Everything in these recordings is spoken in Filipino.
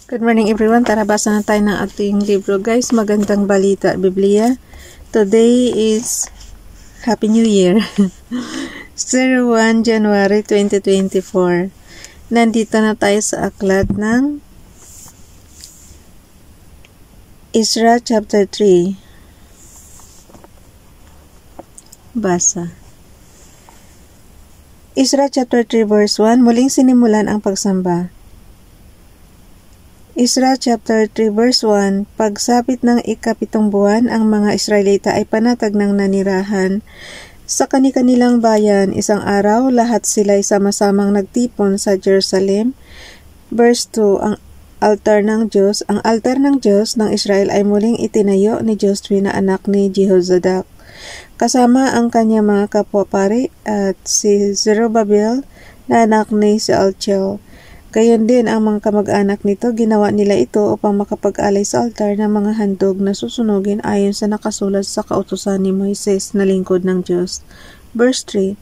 Good morning everyone. Tara, basa na tayo ng ating libro guys. Magandang balita, Biblia. Today is Happy New Year. 01 January 2024. Nandito na tayo sa aklat ng Ezra chapter 3. Basa. Ezra chapter 3 verse 1. Muling sinimulan ang pagsamba. Ezra chapter 3 verse 1, pagsapit ng ikapitong buwan, ang mga Israelita ay panatag ng nanirahan sa kani-kanilang bayan. Isang araw, lahat sila'y sama-samang nagtipon sa Jerusalem. Verse 2, ang altar ng Diyos ng Israel ay muling itinayo ni Josue na anak ni Jehozadak, kasama ang kanyang mga kapwa-pari at si Zerubbabel na anak ni Shealtiel. Gayon din ang mga kamag-anak nito, ginawa nila ito upang makapag-alay sa altar ng mga handog na susunugin ayon sa nakasulat sa kautusan ni Moises na lingkod ng Diyos. Verse 3,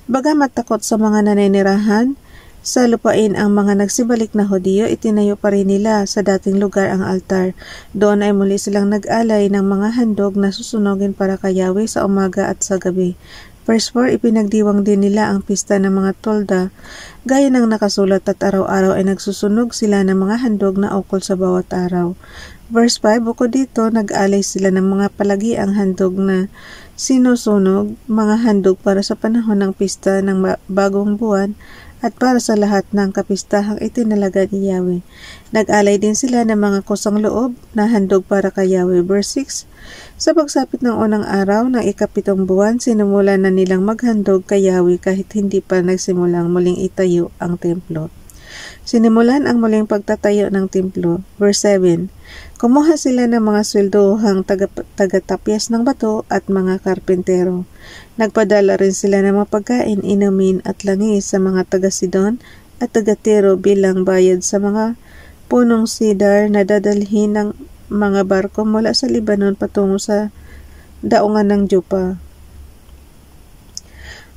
bagamat takot sa mga naninirahan sa lupain ang mga nagsibalik na Hudiyo, itinayo pa rin nila sa dating lugar ang altar. Doon ay muli silang nag-alay ng mga handog na susunugin para kay Yahweh sa umaga at sa gabi. Verse 4, ipinagdiwang din nila ang pista ng mga tolda, gaya ng nakasulat, at araw-araw ay nagsusunog sila ng mga handog na ukol sa bawat araw. Verse 5, bukod dito, nag-alay sila ng mga palagiang handog na sinusunog, mga handog para sa panahon ng pista ng bagong buwan at para sa lahat ng kapistahang itinalaga ni Yahweh. Nag-alay din sila ng mga kusang loob na handog para kay Yahweh. Verse 6, sa pagsapit ng unang araw ng ikapitong buwan, sinumulan na nilang maghandog kay Yahweh kahit hindi pa nagsimulang muling itayo ang templo. Sinimulan ang muling pagtatayo ng templo. Verse 7, kumuha sila ng mga sweldohang tagatapyas ng bato at mga karpentero. Nagpadala rin sila ng mga pagkain, inumin at langis sa mga taga-Sidon at taga-Tiro bilang bayad sa mga punong sidar na dadalhin ng mga barko mula sa Libanon patungo sa daungan ng Jupa.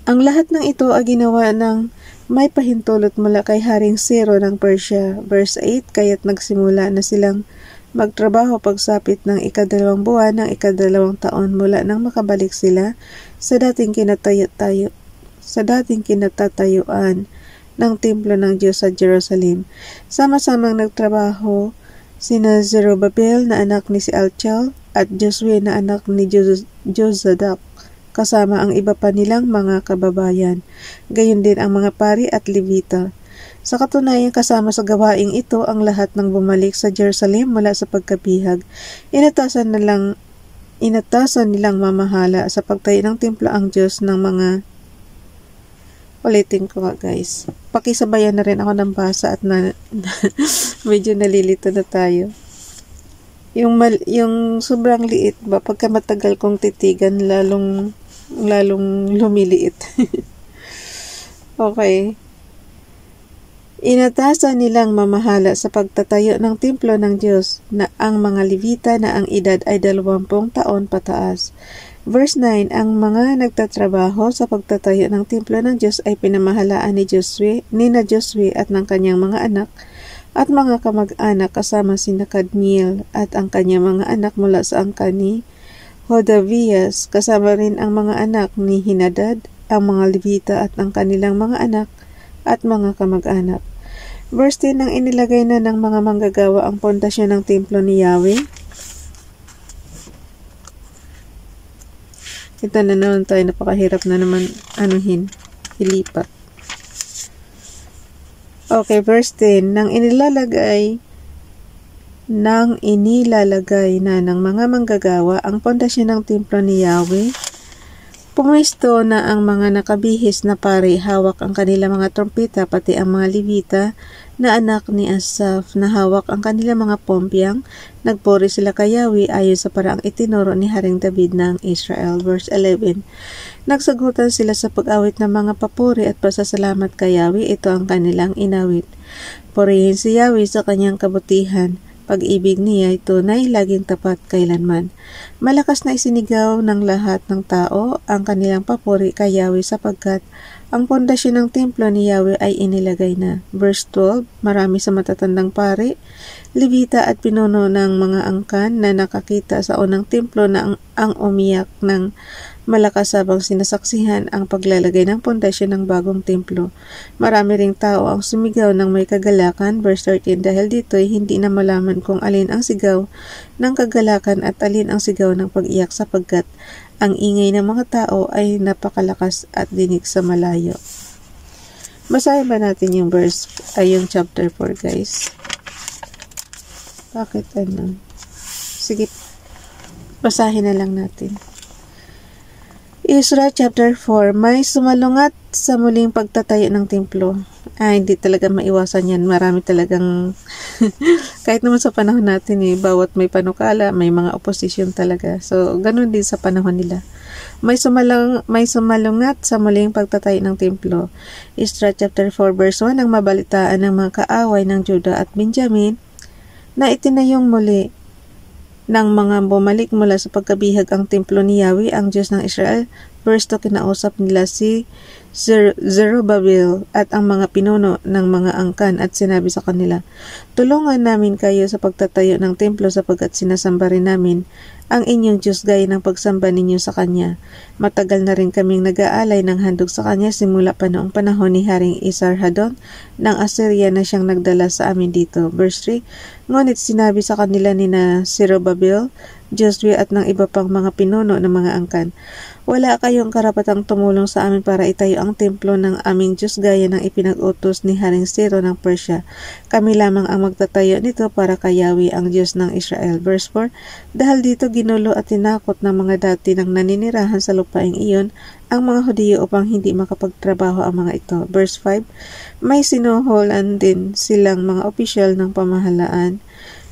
Ang lahat ng ito ay ginawa ng may pahintulot mula kay Haring Ciro ng Persia. Verse 8, kaya't nagsimula na silang magtrabaho pagsapit ng ikadalawang buwan ng ikadalawang taon mula nang makabalik sila sa dating kinatatayuan ng templo ng Diyos sa Jerusalem. Sama-samang nagtrabaho sina Zerubbabel na anak ni Shealtiel at Josue na anak ni Jozadak, kasama ang iba pa nilang mga kababayan. Gayon din ang mga pari at Levita. Sa katunayan, kasama sa gawaing ito ang lahat ng bumalik sa Jerusalem mula sa pagkabihag. Inatasan nilang mamahala sa pagtayo ng templo ang Diyos ng mga... Ulitin ko nga guys. Pakisabayan na rin ako ng basa at medyo nalilito na tayo. Yung sobrang liit ba, pagka matagal kong titigan, lalong lumiliit. Okay. Inatasan nilang mamahala sa pagtatayo ng templo ng Diyos na ang mga Levita na ang edad ay 20 taon pataas. Verse 9, ang mga nagtatrabaho sa pagtatayo ng templo ng Diyos ay pinamahalaan ni Josue at ng kanyang mga anak at mga kamag-anak kasama sina Kadmiel at ang kanyang mga anak mula sa angkan ni Hodavias, kasama rin ang mga anak ni Hinadad, ang mga Levita at ang kanilang mga anak at mga kamag-anak. Verse 10, nang inilagay na ng mga manggagawa ang pundasyon ng templo ni Yahweh. Ito na naman tayo, napakahirap na naman ilipat. Okay, verse 10, nang inilalagay na ng mga manggagawa ang pundasyon ng templo ni Yahweh, pumesto na ang mga nakabihis na pari, hawak ang kanilang mga trompeta, pati ang mga Levita na anak ni Asaph na hawak ang kanilang mga pompyang. Nagpuri sila kay Yahweh ayon sa paraang itinuro ni Haring David ng Israel. Verse 11, nagsagutan sila sa pag-awit ng mga papuri at pasasalamat kay Yahweh. Ito ang kanilang inawit. Purihin si Yahweh sa kanyang kabutihan. Pag-ibig niya ay tunay, laging tapat kailanman. Malakas na isinigaw ng lahat ng tao ang kanilang papuri kay Yahweh sapagkat Ang pundasyon ng templo ni Yahweh ay inilagay na. Verse 12, marami sa matatandang pari, Levita at pinuno ng mga angkan na nakakita sa unang templo na ang umiyak ng malakas habang sinasaksihan ang paglalagay ng pundasyon ng bagong templo. Marami ring tao ang sumigaw ng may kagalakan. Verse 13, dahil dito ay hindi na malaman kung alin ang sigaw ng kagalakan at alin ang sigaw ng pag-iyak sapagkat ang ingay ng mga tao ay napakalakas at dinig sa malayo. Basahin ba natin yung yung chapter 4, guys? Bakit ano? Sige, basahin na lang natin. Ezra chapter 4, may sumalungat sa muling pagtatayo ng templo. Hindi talaga maiwasan yan. Marami talagang, kahit naman sa panahon natin bawat may panukala, may mga opposition talaga. So, ganun din sa panahon nila. May sumalungat sa muling pagtatayo ng templo. Ezra chapter 4 verse 1, ang mabalitaan ng mga kaaway ng Juda at Benjamin na itinayong muli ng mga bumalik mula sa pagkabihag ang templo ni Yahweh, ang Diyos ng Israel. Verse 2, kinausap nila si Zerubbabel at ang mga pinuno ng mga angkan at sinabi sa kanila, tulungan namin kayo sa pagtatayo ng templo sapagkat sinasamba rin namin ang inyong Diyos gaya ng pagsamba ninyo sa Kanya. Matagal na rin kaming nag-aalay ng handog sa Kanya simula pa noong panahon ni Haring Esarhaddon ng Assyria na siyang nagdala sa amin dito. Verse 3, ngunit sinabi sa kanila ni na Zerubbabel, Josue at ng iba pang mga pinuno ng mga angkan, wala kayong karapatang tumulong sa amin para itayo ang templo ng aming Diyos gaya ng ipinag-utos ni Haring Ciro ng Persia. Kami lamang ang magtatayo nito para kay Yahweh ang Diyos ng Israel. Verse 4, dahil dito ginulo at tinakot ng mga dati ng naninirahan sa lupaing iyon ang mga Hudiyo upang hindi makapagtrabaho ang mga ito. Verse 5, may sinuhulan din silang mga opisyal ng pamahalaan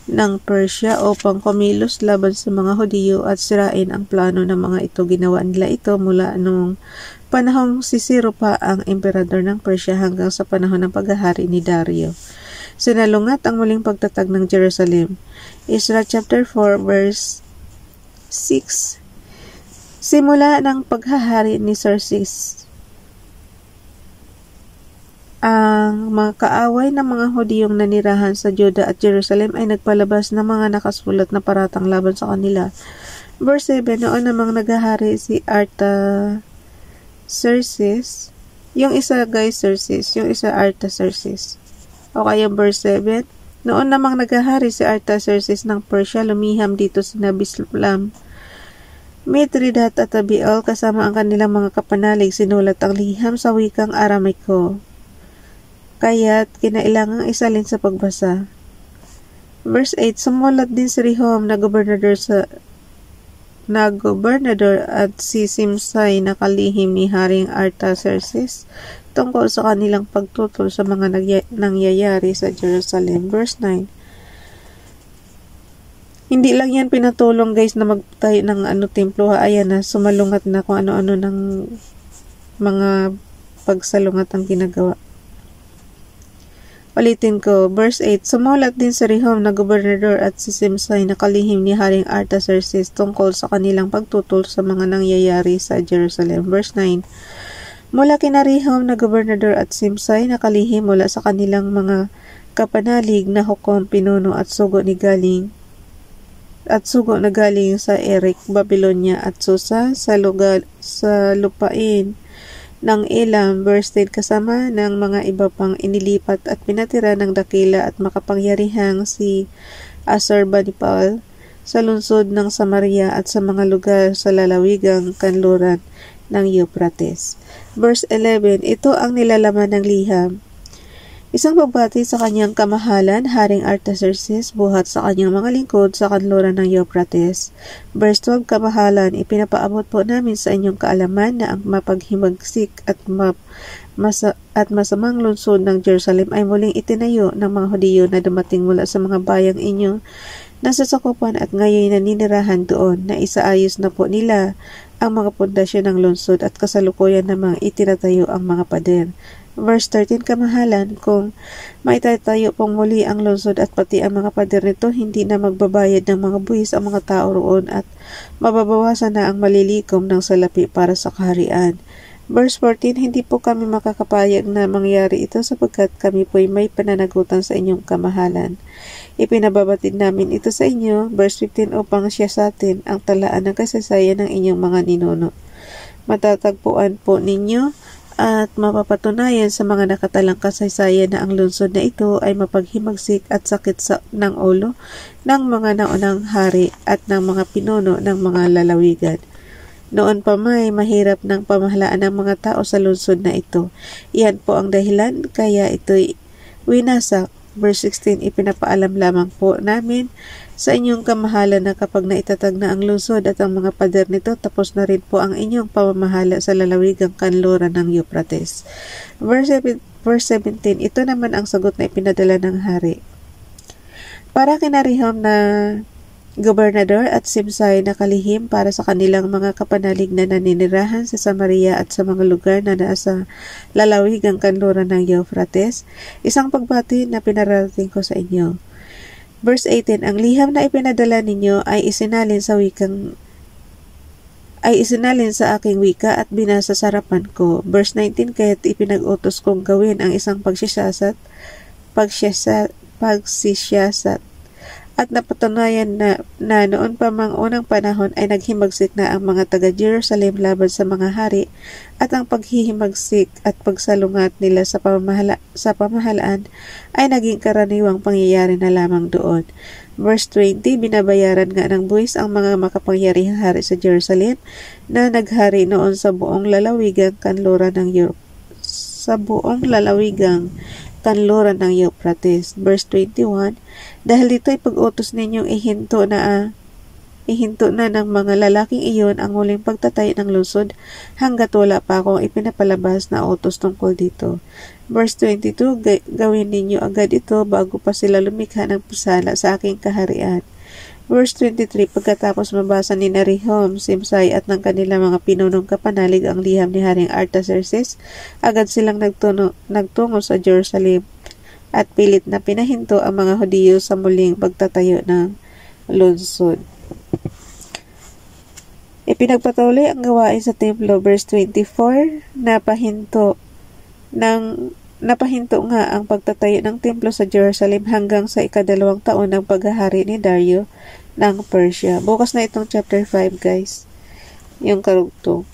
ng Persia upang kumilos laban sa mga Hudiyo at sirain ang plano ng mga ito. Ginawa nila ito mula noong panahong si Ciro pa ang emperador ng Persia hanggang sa panahon ng paghahari ni Dario. Sinalungat ang muling pagtatag ng Jerusalem. Ezra chapter 4 verse 6, simula ng paghahari ni Xerxes, ang mga kaaway ng mga Hudiyong nanirahan sa Juda at Jerusalem ay nagpalabas ng mga nakasulat na paratang laban sa kanila. Verse 7, noon namang naghahari si Artaxerxes, yung isa guys Xerxes, yung isa Artaxerxes. O kaya verse 7, noon namang naghahari si Artaxerxes ng Persia, lumiham dito sina Bislam, Mithridat at Abiel kasama ang kanilang mga kapanalig, sinulat ang liham sa wikang Aramaico. Kaya't kinailangang isalin sa pagbasa. Verse 8, sumulat din si Rehum na gobernador at si Simsai na kalihim ni Haring Artaxerxes tungkol sa kanilang pagtutol sa mga nangyayari sa Jerusalem. Verse 9, hindi lang yan pinatulong guys na magtayo ng templo. Ayan na, sumalungat na kung ano-ano ng mga pagsalungat ang ginagawa. Ulitin ko, verse 8, sumulat din si Rehum na gobernador at si Simsai na kalihim ni Haring Artaxerxes tungkol sa kanilang pagtutol sa mga nangyayari sa Jerusalem. Verse 9, mula kina Rehum na gobernador at Simsai na kalihim mula sa kanilang mga kapanalig na hukom, pinuno at sugo na galing sa Erek, Babylonia at Susa sa lupain ng Elam. Verse 10, kasama ng mga iba pang inilipat at pinatira ng dakila at makapangyarihang si Assurbanipal sa lungsod ng Samaria at sa mga lugar sa lalawigang kanluran ng Euphrates. Verse 11, ito ang nilalaman ng liham. Isang pagbati sa kanyang kamahalan, Haring Artaxerxes, buhat sa kanyang mga lingkod sa kanluran ng Euphrates. Verse 12, kamahalan, ipinapaabot po namin sa inyong kaalaman na ang mapaghimagsik at masamang lungsod ng Jerusalem ay muling itinayo ng mga Hudiyo na dumating mula sa mga bayang inyong nasasakupan at ngayon naninirahan doon, na isaayos na po nila ang mga pundasyon ng lungsod at kasalukuyan namang itinatayo ang mga pader. Verse 13, kamahalan, kung maitatayo pong muli ang lungsod at pati ang mga pader nito, hindi na magbabayad ng mga buwis ang mga tao roon at mababawasan na ang malilikom ng salapi para sa kaharian. Verse 14, hindi po kami makakapayag na mangyari ito sapagkat kami po'y may pananagutan sa inyong kamahalan. Ipinababatid namin ito sa inyo, verse 15, upang siya sa atin ang talaan ng kasaysayan ng inyong mga ninuno. Matatagpuan po ninyo at mapapatunayan sa mga nakatalang kasaysayan na ang lungsod na ito ay mapaghimagsik at sakit ng ulo ng mga naunang hari at ng mga pinuno ng mga lalawigan. Noon pa may mahirap ng pamahalaan ng mga tao sa lungsod na ito. Iyan po ang dahilan kaya ito'y winasak. Verse 16, ipinapaalam lamang po namin sa inyong kamahalan na kapag naitatag na ang lungsod at ang mga pader nito, tapos na rin po ang inyong pamamahala sa lalawigang kanluran ng Euphrates. Verse 17, ito naman ang sagot na ipinadala ng hari. Para kina Rehum na gobernador at Simsai na kalihim para sa kanilang mga kapanalig na naninirahan sa Samaria at sa mga lugar na nasa lalawigang kanluran ng Euphrates, isang pagbati na pinarating ko sa inyo. Verse 18, ang liham na ipinadala ninyo ay isinalin sa aking wika at binasa sa harapan ko. Verse 19, kaya't ipinag-utos kong gawin ang isang pagsisiyasat at napatunayan na noon pa mang unang panahon ay naghimagsik na ang mga taga-Jerusalem laban sa mga hari at ang paghihimagsik at pagsalungat nila sa pamahalaan ay naging karaniwang pangyayari na lamang doon. Verse 20, binabayaran nga ng buwis ang mga makapangyarihang hari sa Jerusalem na naghari noon sa buong lalawigang kanluran ng Euphrates. Verse 21, dahil dito ay pag-utos ninyong ihinto na ng mga lalaking iyon ang huling pagtatayo ng lungsod hanggat wala pa akong ipinapalabas na utos tungkol dito. Verse 22, gawin ninyo agad ito bago pa sila lumikha ng pisala sa aking kaharian. Verse 23, pagkatapos mabasa ni Rehum, Simsai at ng kanilang mga pinunong kapanalig ang liham ni Haring Artaxerxes, agad silang nagtungo sa Jerusalem at pilit na pinahinto ang mga Hudiyo sa muling pagtatayo ng lungsod. Ipinagpatuloy ang gawain sa templo. Verse 24, napahinto nga ang pagtatayo ng templo sa Jerusalem hanggang sa 2 taon ng paghahari ni Dario ng Persia. Bukas na itong chapter 5, guys. Yung karugtong.